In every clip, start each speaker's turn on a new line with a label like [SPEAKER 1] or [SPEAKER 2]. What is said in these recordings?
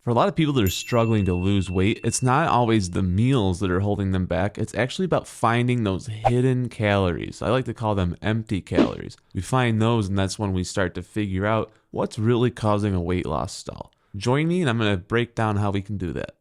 [SPEAKER 1] For a lot of people that are struggling to lose weight, it's not always the meals that are holding them back. It's actually about finding those hidden calories. I like to call them empty calories. We find those, and that's when we start to figure out what's really causing a weight loss stall. Join me, and I'm going to break down how we can do that.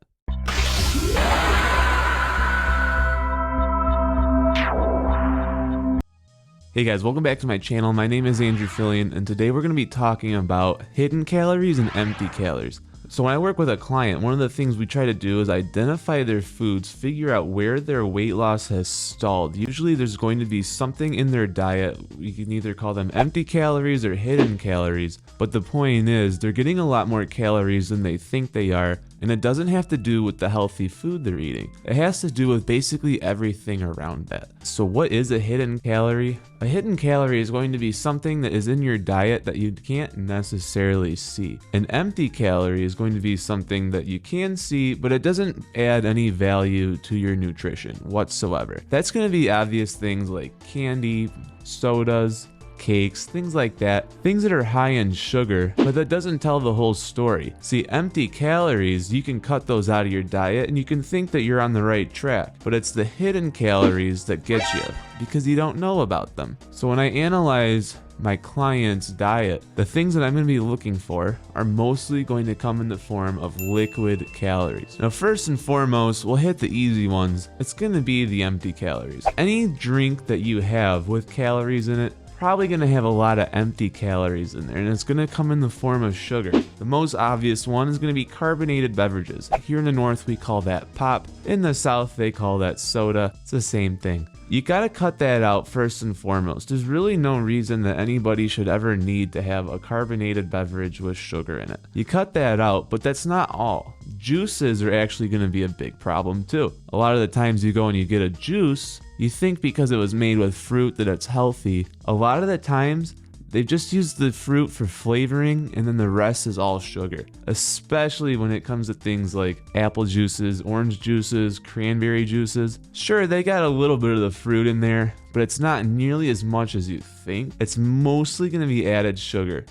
[SPEAKER 1] Hey guys, welcome back to my channel. My name is Andrew Fillion, and today we're going to be talking about hidden calories and empty calories. So when I work with a client, one of the things we try to do is identify their foods, figure out where their weight loss has stalled. Usually there's going to be something in their diet. You can either call them empty calories or hidden calories, but the point is they're getting a lot more calories than they think they are, and it doesn't have to do with the healthy food they're eating. It has to do with basically everything around that. So what is a hidden calorie? A hidden calorie is going to be something that is in your diet that you can't necessarily see. An empty calorie is going to be something that you can see, but it doesn't add any value to your nutrition whatsoever. That's going to be obvious things like candy, sodas, cakes, things like that, things that are high in sugar, but that doesn't tell the whole story. See, empty calories, you can cut those out of your diet and you can think that you're on the right track, but it's the hidden calories that get you because you don't know about them. So when I analyze my client's diet, the things that I'm going to be looking for are mostly going to come in the form of liquid calories. Now, first and foremost, we'll hit the easy ones. It's going to be the empty calories. Any drink that you have with calories in it, probably going to have a lot of empty calories in there, and it's going to come in the form of sugar. The most obvious one is going to be carbonated beverages. Here in the north we call that pop. In the south they call that soda. It's the same thing. You got to cut that out first and foremost. There's really no reason that anybody should ever need to have a carbonated beverage with sugar in it. You cut that out, but that's not all. Juices are actually going to be a big problem too. A lot of the times you go and you get a juice, you think because it was made with fruit that it's healthy. A lot of the times they just use the fruit for flavoring and then the rest is all sugar, especially when it comes to things like apple juices, orange juices, cranberry juices. Sure, they got a little bit of the fruit in there, but it's not nearly as much as you think. It's mostly going to be added sugar.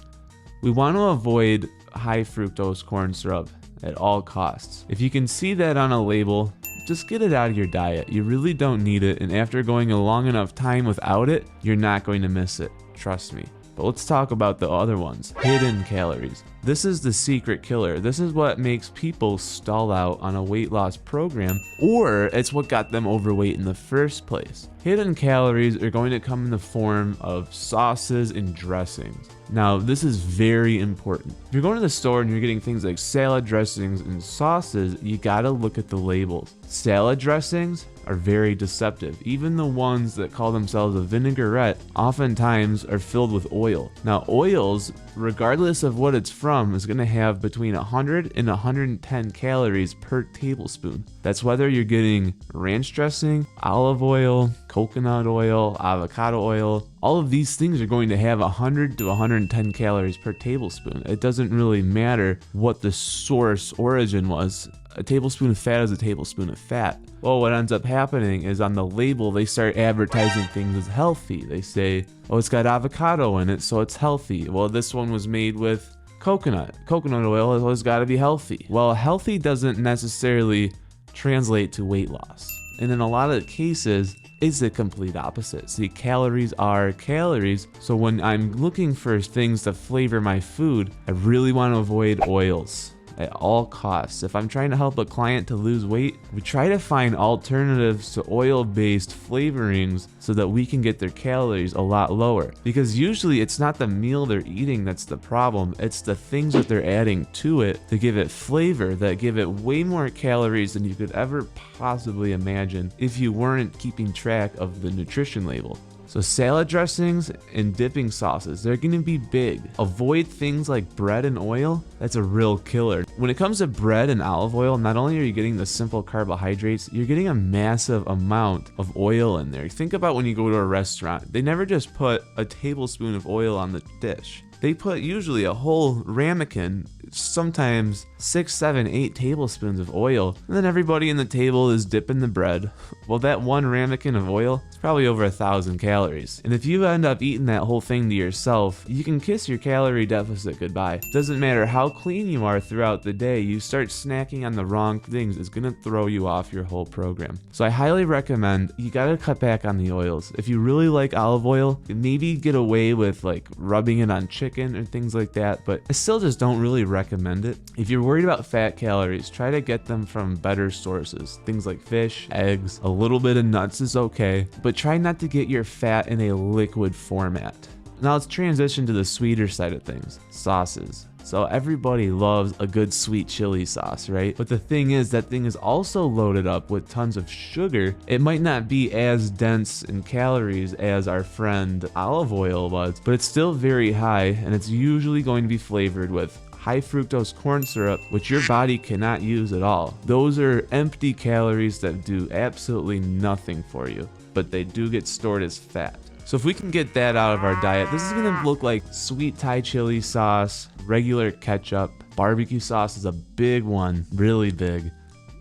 [SPEAKER 1] We want to avoid high fructose corn syrup at all costs. If you can see that on a label, just get it out of your diet. You really don't need it, and after going a long enough time without it, you're not going to miss it. Trust me. But let's talk about the other ones, hidden calories. This is the secret killer. This is what makes people stall out on a weight loss program, or it's what got them overweight in the first place. Hidden calories are going to come in the form of sauces and dressings. Now, this is very important. If you're going to the store and you're getting things like salad dressings and sauces, you gotta look at the labels. Salad dressings are very deceptive. Even the ones that call themselves a vinaigrette oftentimes are filled with oil. Now, oils, regardless of what it's from, is gonna have between 100 and 110 calories per tablespoon. That's whether you're getting ranch dressing, olive oil, coconut oil, avocado oil. All of these things are going to have 100 to 110 calories per tablespoon. It doesn't really matter what the source origin was. A tablespoon of fat is a tablespoon of fat. Well, what ends up happening is on the label, they start advertising things as healthy. They say, oh, it's got avocado in it, so it's healthy. Well, this one was made with coconut. Coconut oil has got to be healthy. Well, healthy doesn't necessarily translate to weight loss. And in a lot of cases, it's the complete opposite. See, calories are calories. So when I'm looking for things to flavor my food, I really want to avoid oils at all costs. If I'm trying to help a client to lose weight, we try to find alternatives to oil-based flavorings so that we can get their calories a lot lower. Because usually it's not the meal they're eating that's the problem, it's the things that they're adding to it to give it flavor that give it way more calories than you could ever possibly imagine if you weren't keeping track of the nutrition label. So salad dressings and dipping sauces, they're going to be big. Avoid things like bread and oil. That's a real killer. When it comes to bread and olive oil, not only are you getting the simple carbohydrates, you're getting a massive amount of oil in there. Think about when you go to a restaurant. They never just put a tablespoon of oil on the dish. They put usually a whole ramekin, sometimes 6, 7, 8 tablespoons of oil, and then everybody in the table is dipping the bread. Well, that one ramekin of oil is probably over 1,000 calories. And if you end up eating that whole thing to yourself, you can kiss your calorie deficit goodbye. Doesn't matter how clean you are throughout the day, you start snacking on the wrong things, it's gonna throw you off your whole program. So I highly recommend you gotta cut back on the oils. If you really like olive oil, maybe get away with like rubbing it on chicken or things like that, but I still just don't really recommend it. If you're worried about fat calories, try to get them from better sources. Things like fish, eggs, a little bit of nuts is okay, but try not to get your fat in a liquid format. Now let's transition to the sweeter side of things, sauces. So everybody loves a good sweet chili sauce, right? But the thing is, that thing is also loaded up with tons of sugar. It might not be as dense in calories as our friend olive oil was, but it's still very high, and it's usually going to be flavored with high fructose corn syrup, which your body cannot use at all. Those are empty calories that do absolutely nothing for you, but they do get stored as fat. So if we can get that out of our diet, this is gonna look like sweet Thai chili sauce, regular ketchup, barbecue sauce is a big one, really big.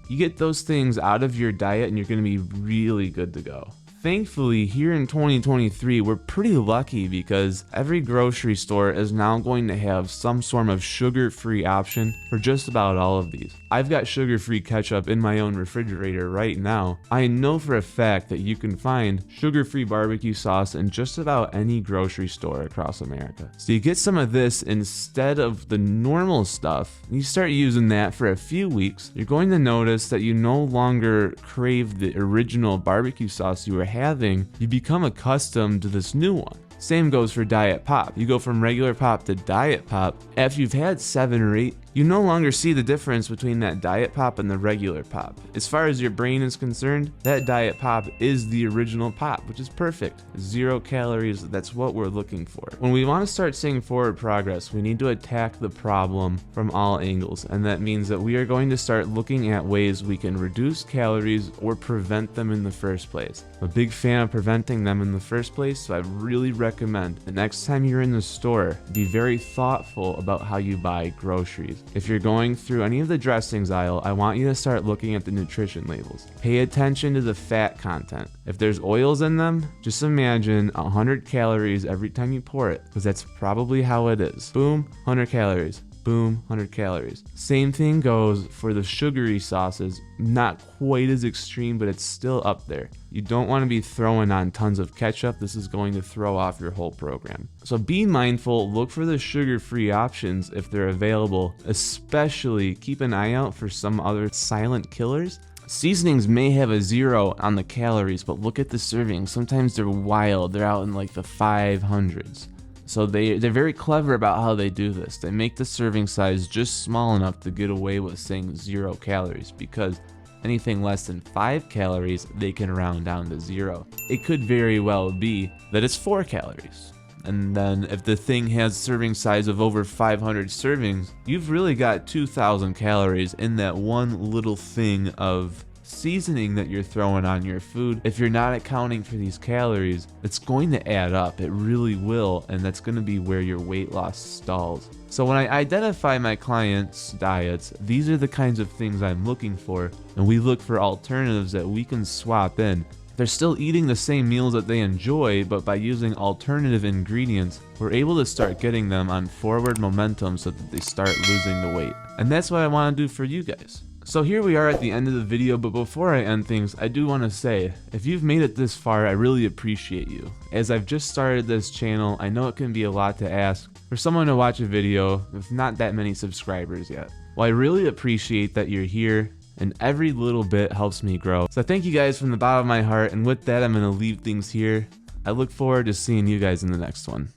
[SPEAKER 1] You get those things out of your diet and you're gonna be really good to go. Thankfully, here in 2023, we're pretty lucky because every grocery store is now going to have some sort of sugar-free option for just about all of these. I've got sugar-free ketchup in my own refrigerator right now. I know for a fact that you can find sugar-free barbecue sauce in just about any grocery store across America. So you get some of this instead of the normal stuff, and you start using that for a few weeks, you're going to notice that you no longer crave the original barbecue sauce you were having. You become accustomed to this new one. Same goes for Diet Pop. You go from regular pop to Diet Pop. After you've had 7 or 8, you no longer see the difference between that Diet Pop and the regular pop. As far as your brain is concerned, that Diet Pop is the original pop, which is perfect. 0 calories, that's what we're looking for. When we want to start seeing forward progress, we need to attack the problem from all angles, and that means that we are going to start looking at ways we can reduce calories or prevent them in the first place. I'm a big fan of preventing them in the first place, so I really recommend the next time you're in the store, be very thoughtful about how you buy groceries. If you're going through any of the dressings aisle, I want you to start looking at the nutrition labels. Pay attention to the fat content. If there's oils in them, just imagine 100 calories every time you pour it, because that's probably how it is. Boom, 100 calories. Boom, 100 calories. Same thing goes for the sugary sauces. Not quite as extreme, but it's still up there. You don't want to be throwing on tons of ketchup. This is going to throw off your whole program. So be mindful, look for the sugar-free options if they're available, especially keep an eye out for some other silent killers. Seasonings may have a 0 on the calories, but look at the servings. Sometimes they're wild. They're out in like the 500s. So they're very clever about how they do this. They make the serving size just small enough to get away with saying 0 calories, because anything less than 5 calories, they can round down to 0. It could very well be that it's 4 calories. And then if the thing has serving size of over 500 servings, you've really got 2,000 calories in that one little thing of seasoning that you're throwing on your food. If you're not accounting for these calories, it's going to add up. It really will, and that's going to be where your weight loss stalls. So when I identify my clients' diets, these are the kinds of things I'm looking for, and we look for alternatives that we can swap in. They're still eating the same meals that they enjoy, but by using alternative ingredients, we're able to start getting them on forward momentum so that they start losing the weight. And that's what I want to do for you guys. So here we are at the end of the video, but before I end things, I do want to say, if you've made it this far, I really appreciate you. As I've just started this channel, I know it can be a lot to ask for someone to watch a video with not that many subscribers yet. Well, I really appreciate that you're here, and every little bit helps me grow. So thank you guys from the bottom of my heart, and with that, I'm going to leave things here. I look forward to seeing you guys in the next one.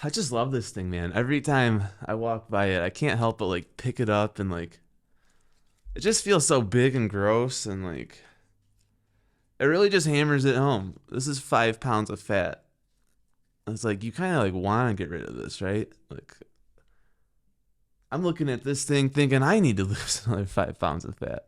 [SPEAKER 1] I just love this thing, man. Every time I walk by it, I can't help but like pick it up and like, it just feels so big and gross, and like, it really just hammers it home. This is 5 pounds of fat. It's like, you kind of like want to get rid of this, right? Like, I'm looking at this thing thinking I need to lose another 5 pounds of fat.